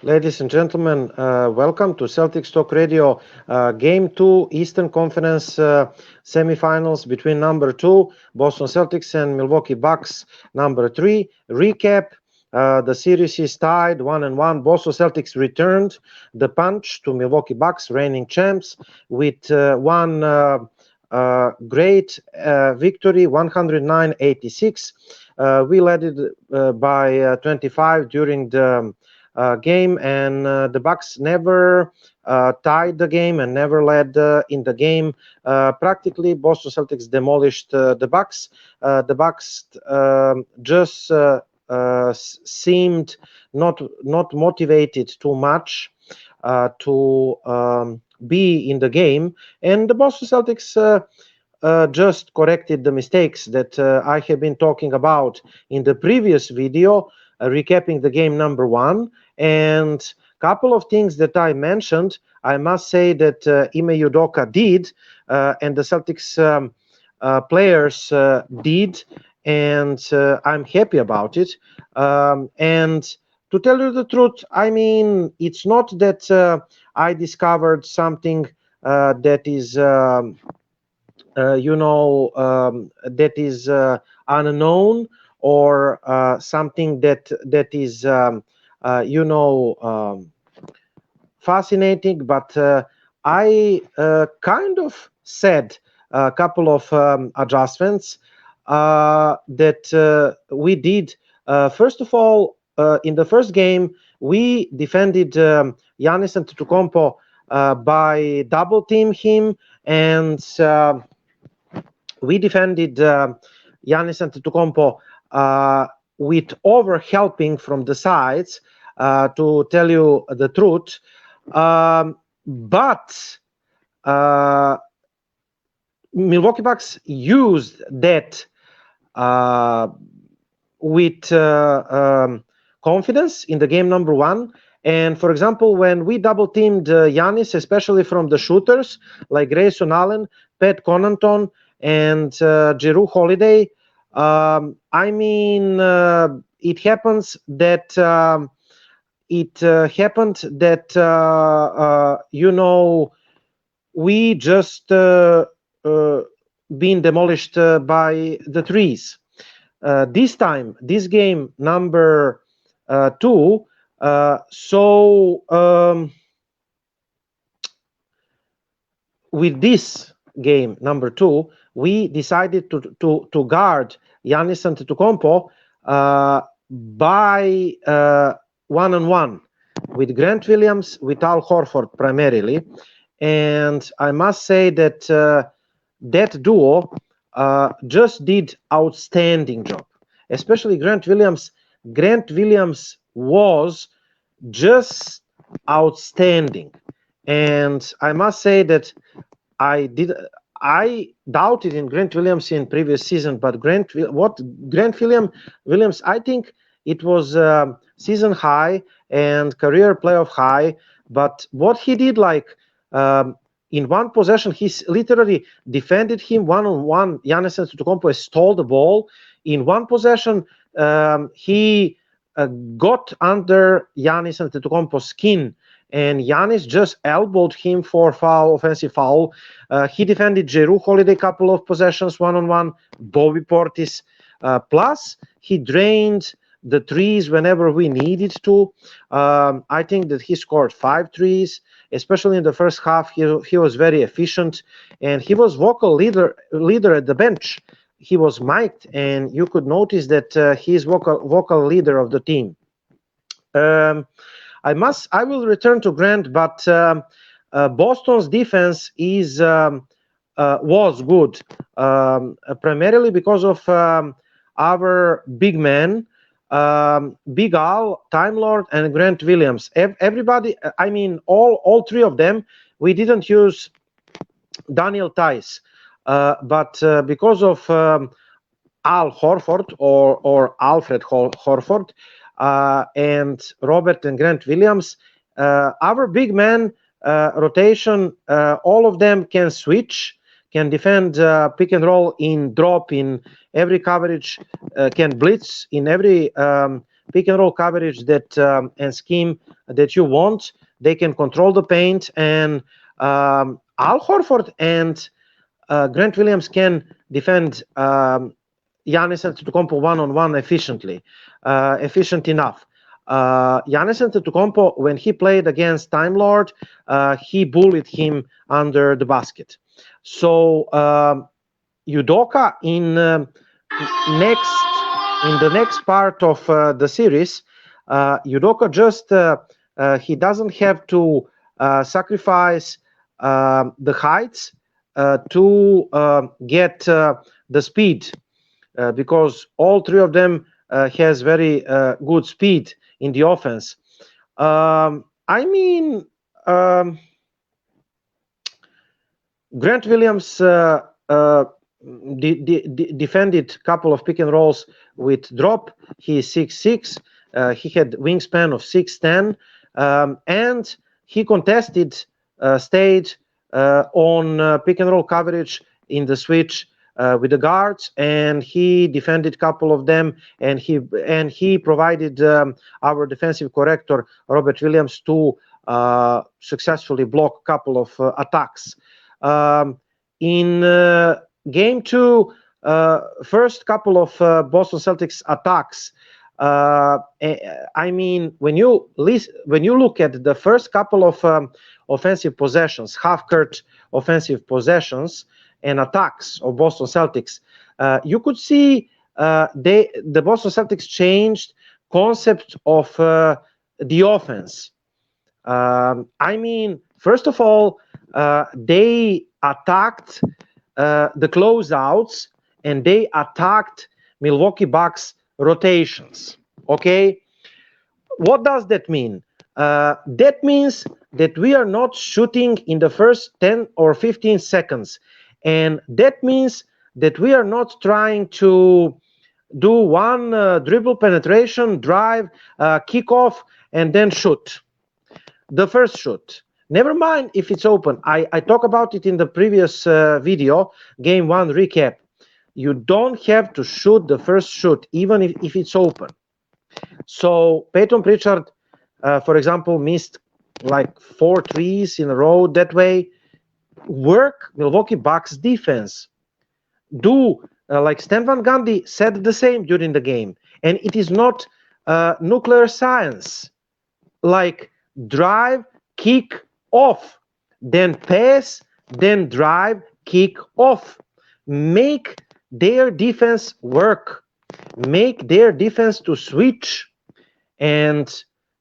Ladies and gentlemen, welcome to Celtics Talk Radio, Game 2 Eastern Conference semifinals between number 2 Boston Celtics and Milwaukee Bucks, number 3. Recap, the series is tied 1-1. Boston Celtics returned the punch to Milwaukee Bucks, reigning champs, with one great victory, 109-86. We led it by 25 during the game, and the Bucks never tied the game and never led in the game. Practically, Boston Celtics demolished the Bucks. The Bucks just seemed not motivated too much to be in the game, and the Boston Celtics just corrected the mistakes that I have been talking about in the previous video, recapping the game number 1. And a couple of things that I mentioned, I must say that Ime Udoka did, and the Celtics players did, and I'm happy about it. And to tell you the truth, I mean, it's not that I discovered something that is that is unknown, or something that is fascinating, but I kind of said a couple of adjustments that we did. First of all, in the first game, we defended Giannis Antetokounmpo by double team him, and we defended Giannis Antetokounmpo with over helping from the sides, to tell you the truth. But Milwaukee Bucks used that with confidence in the game number 1. And for example, when we double teamed Giannis, especially from the shooters like Grayson Allen, Pat Connaughton, and Jrue Holiday, I mean, it happens that we just been demolished by the threes. This time, this game number 2. With this game number 2, we decided to guard Giannis Antetokounmpo by 1-on-1 with Grant Williams, with Al Horford primarily. And I must say that that duo just did outstanding job, especially Grant Williams. Grant Williams was just outstanding, and I must say that I doubted in Grant Williams in previous season, but Grant Williams, I think it was season high and career playoff high. But what he did, like in one possession, he literally defended him one-on-one. Giannis Antetokounmpo stole the ball. In one possession, he got under Giannis Antetokounmpo's skin, and Giannis just elbowed him for offensive foul. He defended Jrue Holiday a couple of possessions one-on-one, Bobby Portis. Plus, he drained the threes whenever we needed to. I think that he scored 5 threes, especially in the first half. He was very efficient, and he was vocal leader at the bench. He was mic'd, and you could notice that he's vocal leader of the team. I will return to Grant, but Boston's defense was good, primarily because of our big men, Big Al, Time Lord, and Grant Williams. Everybody, I mean, all 3 of them. We didn't use Daniel Tice, but because of Al Horford or Alfred Horford, and Robert and Grant Williams, our big man rotation, all of them can switch, can defend pick and roll, in drop, in every coverage, can blitz in every pick and roll coverage that and scheme that you want. They can control the paint, and Al Horford and Grant Williams can defend Giannis Antetokounmpo one-on-one efficiently, efficient enough. Giannis Antetokounmpo, when he played against Time Lord, he bullied him under the basket. So Udoka in the next part of the series, Udoka just he doesn't have to sacrifice the heights to get the speed, because all three of them has very good speed in the offense. I mean, Grant Williams defended a couple of pick and rolls with drop. He is 6'6". He had wingspan of 6'10", and he contested stayed on pick and roll coverage in the switch with the guards, and he defended a couple of them, and he provided our defensive corrector Robert Williams to successfully block a couple of attacks. In game two, first couple of Boston Celtics attacks, I mean, when you look at the first couple of offensive possessions, half-court offensive possessions and attacks of Boston Celtics, you could see the Boston Celtics changed concept of the offense. I mean, first of all, they attacked the closeouts, and they attacked Milwaukee Bucks rotations. Okay, what does that mean? That means that we are not shooting in the first 10 or 15 seconds, and that means that we are not trying to do one dribble penetration, drive, kick off, and then shoot the first shoot. Never mind if it's open. I talk about it in the previous video, game one recap. You don't have to shoot the first shoot, even if it's open. So Peyton Pritchard, for example, missed like 4 threes in a row that way. Work Milwaukee Bucks defense. Do like Stan Van Gundy said the same during the game. And it is not nuclear science. Like drive, kick, off, then pass, then drive, kick, off. Make their defense work. Make their defense to switch. And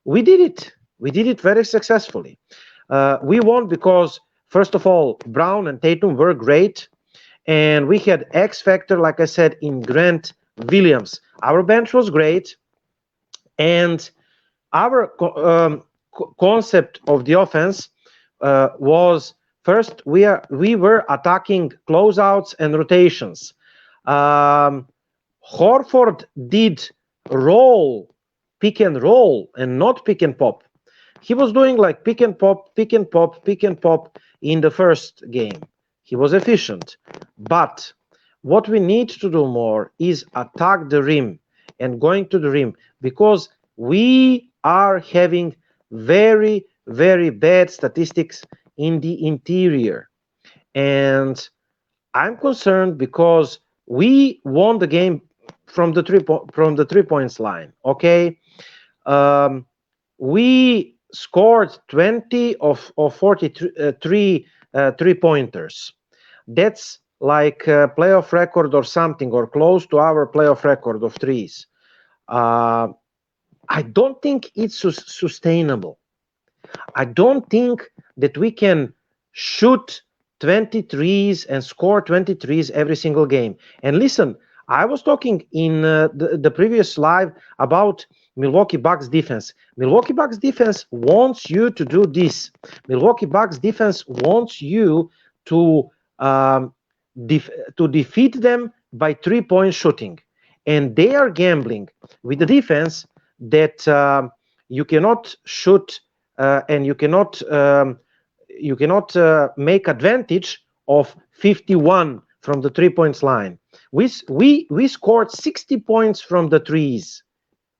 we did it. We did it very successfully. We won because, first of all, Brown and Tatum were great. And we had X factor, like I said, in Grant Williams. Our bench was great. And our concept of the offense was, first, we were attacking closeouts and rotations. Horford did pick and roll, and not pick and pop. He was doing like pick and pop, pick and pop, pick and pop in the first game. He was efficient. But what we need to do more is attack the rim and going to the rim, because we are having very, very bad statistics in the interior. And I'm concerned because we won the game from the 3 points line. Okay, we scored 20 of 43 3-pointers. That's like a playoff record or something, or close to our playoff record of threes. I don't think it's sustainable. I don't think that we can shoot 23s and score 23s every single game. And listen, I was talking in the previous live about Milwaukee Bucks defense. Milwaukee Bucks defense wants you to do this. Milwaukee Bucks defense wants you to defeat them by 3-point shooting. And they are gambling with the defense that you cannot shoot and you cannot make advantage of 51 from the 3 points line. We scored 60 points from the threes.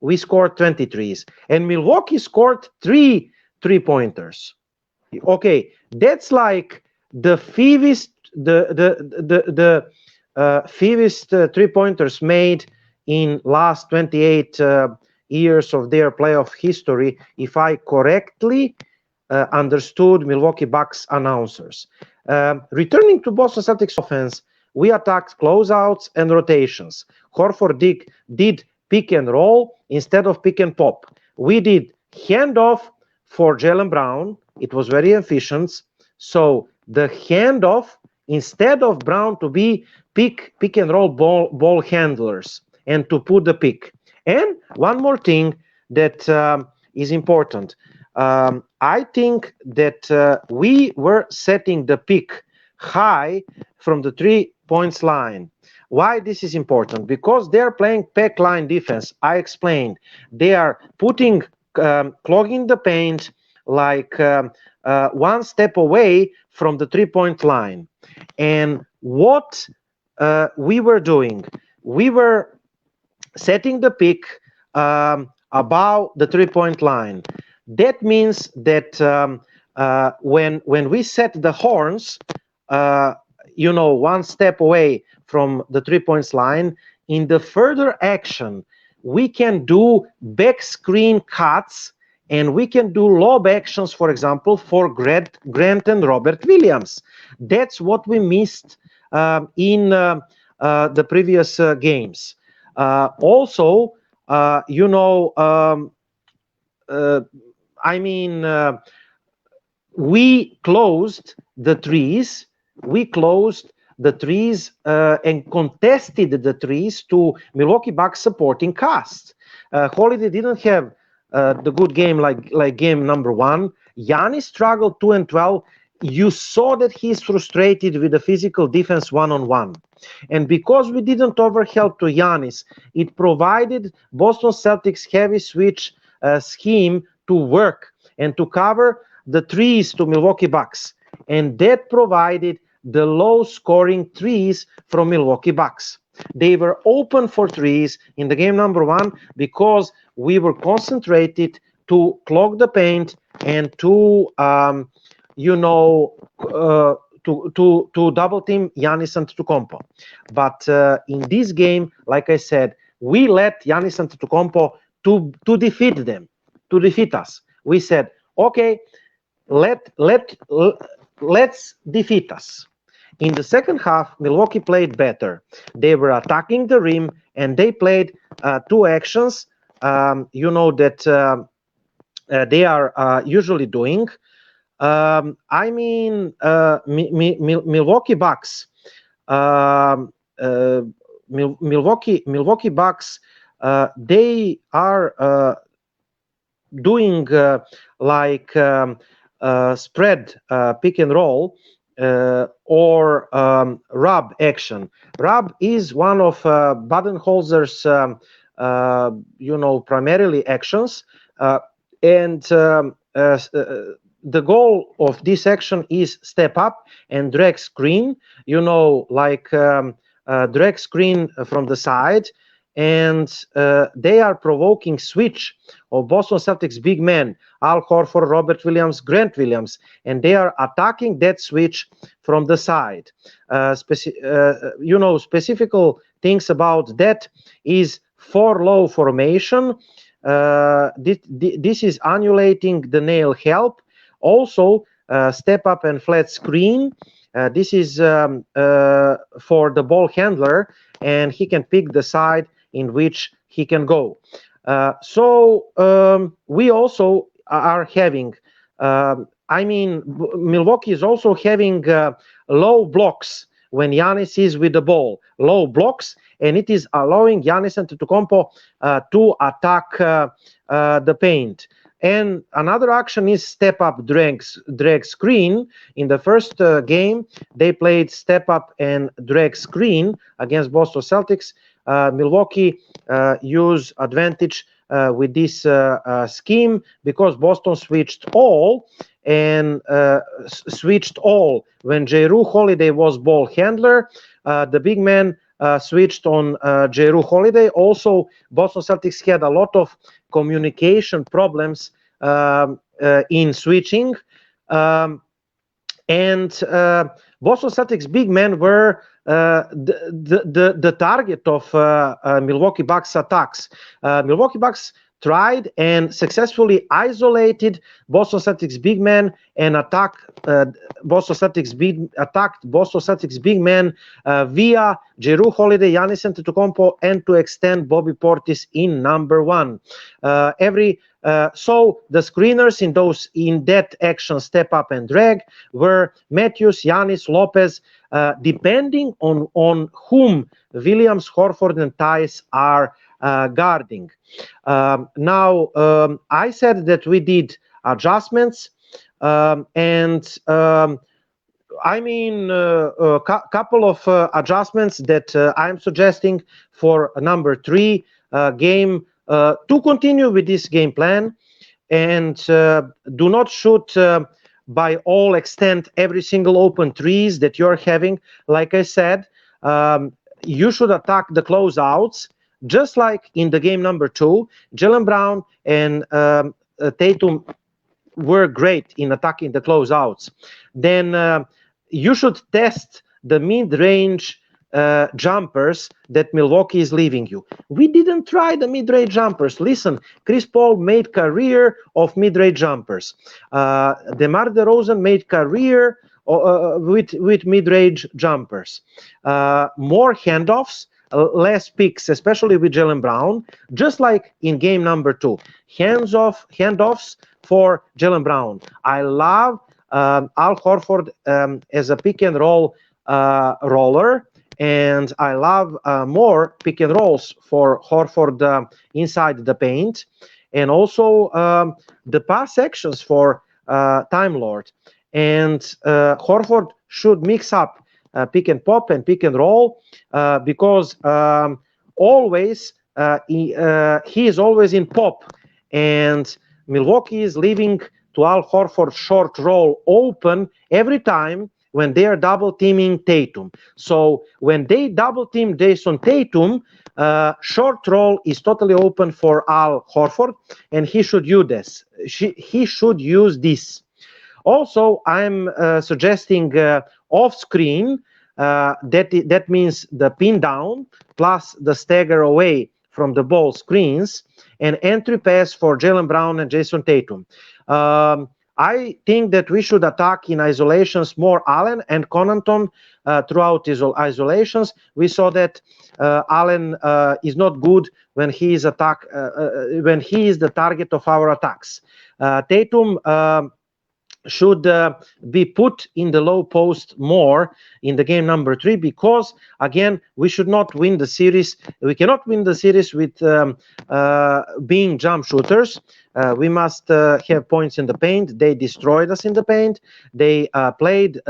we scored 23s, and Milwaukee scored 3 3-pointers. Okay, that's like the fewest, fewest 3-pointers made in last 28 years of their playoff history, if I correctly understood Milwaukee Bucks announcers. Returning to Boston Celtics offense, we attacked closeouts and rotations. Horford did pick and roll instead of pick and pop. We did handoff for Jaylen Brown. It was very efficient. So the handoff, instead of Brown to be pick and roll ball handlers and to put the pick. And one more thing that is important. I think that we were setting the pick high from the 3-point line. Why this is important? Because they're playing pack line defense. I explained. They are putting, clogging the paint like one step away from the 3-point line. And what we were doing, we were setting the pick above the 3-point line. That means that when we set the horns, one step away from the 3-point line, in the further action, we can do back screen cuts and we can do lob actions, for example, for Grant and Robert Williams. That's what we missed in the previous games. Also, we closed the threes. We closed the threes and contested the threes to Milwaukee Bucks supporting cast. Holiday didn't have the good game like game number one. Giannis struggled 2 and 12. You saw that he's frustrated with the physical defense one-on-one. And because we didn't overhelp to Giannis, it provided Boston Celtics heavy switch scheme to work and to cover the threes to Milwaukee Bucks. And that provided the low-scoring threes from Milwaukee Bucks. They were open for threes in the game number one because we were concentrated to clog the paint and to to double team Giannis Antetokounmpo. But in this game, like I said, we let Giannis Antetokounmpo to defeat them, to defeat us. We said, okay, let's defeat us. In the second half, Milwaukee played better. They were attacking the rim, and they played two actions, that they are usually doing. Milwaukee Bucks. Milwaukee Bucks. They are doing spread pick and roll. Or rub action. Rub is one of Budenholzer's, primarily actions, and the goal of this action is step up and drag screen. Drag screen from the side, and they are provoking switch of Boston Celtics big men, Al Horford, Robert Williams, Grant Williams, and they are attacking that switch from the side. Specific things about that is 4 low formation. This is annulating the nail help. Also, step up and flat screen. This is for the ball handler, and he can pick the side in which he can go. We also are having, Milwaukee is also having low blocks when Giannis is with the ball, low blocks, and it is allowing Giannis Antetokounmpo to attack the paint. And another action is step up drag screen. In the first game, they played step up and drag screen against Boston Celtics. Milwaukee used advantage with this scheme because Boston switched all when Jrue Holiday was ball handler. The big man switched on Jrue Holiday. Also, Boston Celtics had a lot of communication problems in switching. And Boston Celtics big men were the target of Milwaukee Bucks attacks. Milwaukee Bucks tried and successfully isolated Boston Celtics big men and attacked Boston Celtics big men via Jrue Holiday, Giannis Antetokounmpo, and to extend Bobby Portis in number one. So the screeners in that action step up and drag were Matthews, Giannis, Lopez, depending on whom Williams, Horford, and Tice are guarding. Now, I said that we did adjustments, and I mean a couple of adjustments that I'm suggesting for number 3 game to continue with this game plan, and do not shoot by all extent every single open threes that you're having. Like I said, you should attack the closeouts, just like in the game number 2. Jaylen Brown and Tatum were great in attacking the closeouts. Then you should test the mid-range jumpers that Milwaukee is leaving you. We didn't try the mid-range jumpers. Listen, Chris Paul made career of mid-range jumpers. DeMar DeRozan made career with mid-range jumpers. More handoffs, less picks, especially with Jaylen Brown, just like in game number 2. Handoffs for Jaylen Brown. I love Al Horford as a pick and roll roller, and I love more pick and rolls for Horford inside the paint, and also the pass actions for Time Lord. And Horford should mix up pick and pop and pick and roll because always he is always in pop, and Milwaukee is leaving to Al Horford short roll open every time when they are double teaming Tatum. So when they double team Jason Tatum, short roll is totally open for Al Horford, and he should use this. He should use this. Also, I'm suggesting off screen. That means the pin down plus the stagger away from the ball screens, and entry pass for Jaylen Brown and Jason Tatum. I think that we should attack in isolations more Allen and Connaughton throughout his isolations. We saw that Allen is not good when he is when he is the target of our attacks. Tatum should be put in the low post more in the game number 3, because again, we should not win the series. We cannot win the series with being jump shooters. We must have points in the paint. They destroyed us in the paint. They played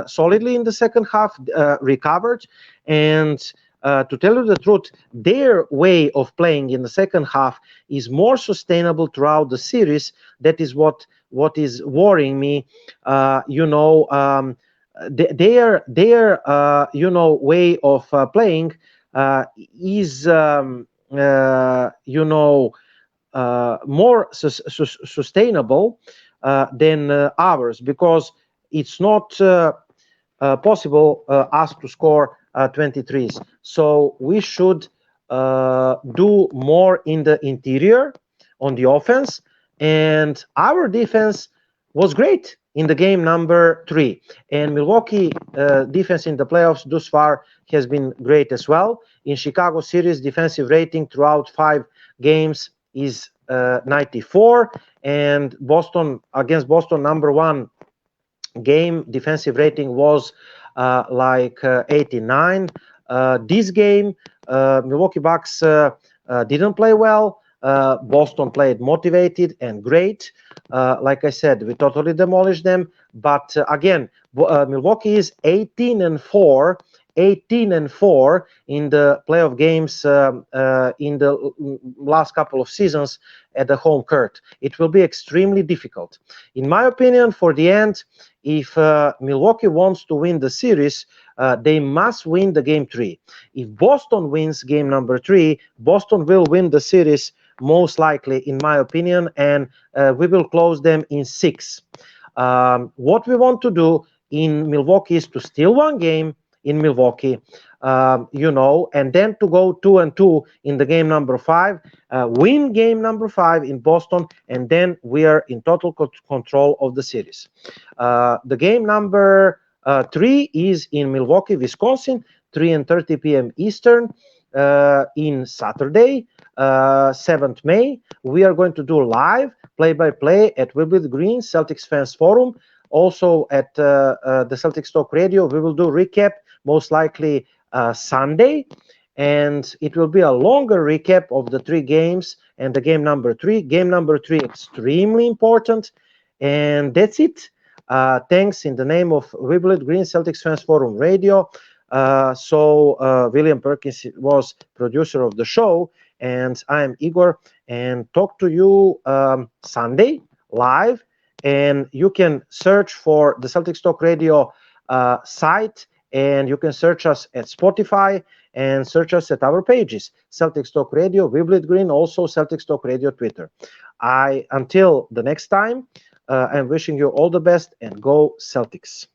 solidly in the second half, recovered, and to tell you the truth, their way of playing in the second half is more sustainable throughout the series. That is what is worrying me. Their way of playing is more sustainable than ours, because it's not possible us to score 23s. So we should do more in the interior on the offense, and our defense was great in the game number 3. And Milwaukee defense in the playoffs thus far has been great as well. In Chicago series, defensive rating throughout 5 games is 94, and against Boston number 1 game defensive rating was 89. This game, Milwaukee Bucks didn't play well. Boston played motivated and great. Like I said, we totally demolished them. But again, Milwaukee is 18-4, 18-4 in the playoff games in the last couple of seasons at the home court. It will be extremely difficult. In my opinion, for the end, if Milwaukee wants to win the series, they must win the game 3. If Boston wins game number 3, Boston will win the series most likely, in my opinion, and we will close them in 6. What we want to do in Milwaukee is to steal one game in Milwaukee, and then to go 2-2 in the game number 5, win game number 5 in Boston, and then we are in total control of the series. The game number 3 is in Milwaukee, Wisconsin, 3:30 p.m. Eastern, in Saturday, 7th May. We are going to do live play-by-play at Wimbledon Green Celtics Fans Forum. Also at the Celtics Talk Radio, we will do recap, most likely Sunday, and it will be a longer recap of the 3 games and the game number 3. Game number 3 extremely important, and that's it. Thanks in the name of Wimbledon Green Celtics Fans Forum Radio. William Perkins was producer of the show, and I am Igor, and talk to you Sunday live. And you can search for the Celtics Talk Radio site, and you can search us at Spotify and search us at our pages, Celtics Talk Radio, Wimbledon Green, also Celtics Talk Radio Twitter. Until the next time, I'm wishing you all the best, and go Celtics.